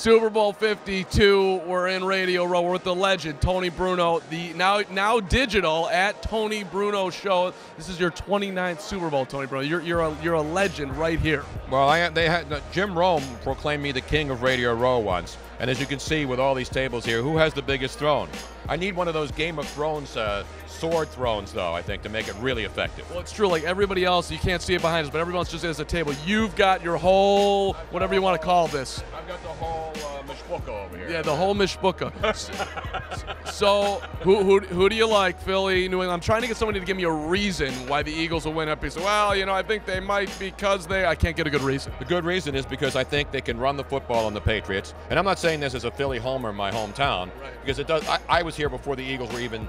Super Bowl 52, we're in Radio Row. We're with the legend, Tony Bruno, the now digital at Tony Bruno Show. This is your 29th Super Bowl, Tony Bruno. You're a legend right here. Well, Jim Rome proclaimed me the king of Radio Row once. And as you can see with all these tables here, who has the biggest throne? I need one of those Game of Thrones sword thrones, though, I think, to make it really effective. Well, it's true. Like everybody else, you can't see it behind us, but everyone else just has a table. You've got your whole, whatever you want to call this. I've got the whole mishpucha over here. Yeah, the whole mishpucha. So, who do you like, Philly, New England? I'm trying to get somebody to give me a reason why the Eagles will win up. He said, well, I think they might because I can't get a good reason. The good reason is because I think they can run the football on the Patriots. And I'm not saying this as a Philly homer in my hometown, right, because it does. I was here before the Eagles were even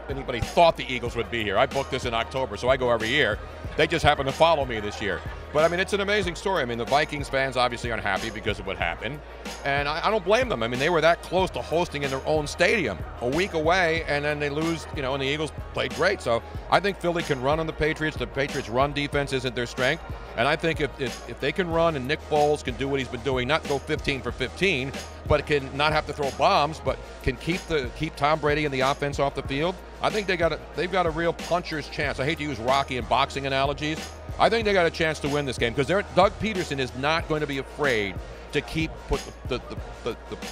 anybody thought the Eagles would be here. I booked this in October, so I go every year. They just happen to follow me this year. But, I mean, it's an amazing story. I mean, the Vikings fans obviously aren't happy because of what happened. And I don't blame them. I mean, they were that close to hosting in their own stadium a week away, and then they lose, and the Eagles played great. So I think Philly can run on the Patriots. The Patriots' run defense isn't their strength. And I think if they can run and Nick Foles can do what he's been doing, not go 15 for 15, but can not have to throw bombs, but can keep Tom Brady and the offense off the field, I think they've got a real puncher's chance. I hate to use Rocky and boxing analogies. I think they got a chance to win this game because Doug Peterson is not going to be afraid to put the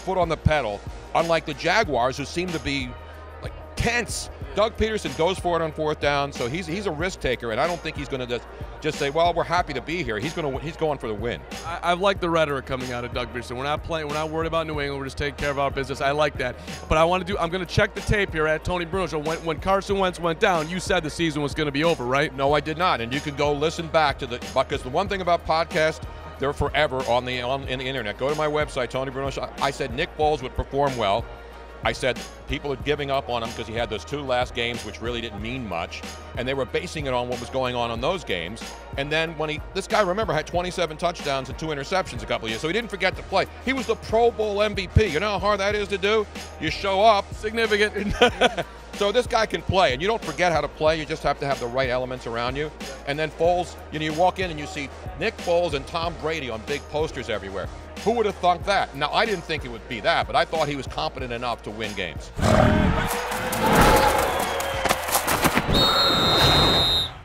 foot on the pedal, unlike the Jaguars, who seem to be like tense. Doug Peterson goes for it on fourth down, so he's a risk taker, and I don't think he's going to just say, well, we're happy to be here. He's going for the win. I like the rhetoric coming out of Doug Peterson. We're not worried about New England. We're just taking care of our business. I like that. But I'm going to check the tape here at Tony Bruno Show. When Carson Wentz went down, you said the season was going to be over, right? No, I did not. And you can go listen back to because the one thing about podcasts, they're forever in the internet. Go to my website, Tony Bruno Show. I said Nick Foles would perform well. I said people are giving up on him because he had those two last games, which really didn't mean much, and they were basing it on what was going on in those games. And then this guy, remember, had 27 touchdowns and 2 interceptions a couple of years, so he didn't forget to play. He was the Pro Bowl MVP. You know how hard that is to do? You show up. Significant. So this guy can play, and you don't forget how to play. You just have to have the right elements around you. And then Foles, you walk in and you see Nick Foles and Tom Brady on big posters everywhere. Who would have thunk that? Now, I didn't think it would be that, but I thought he was competent enough to win games.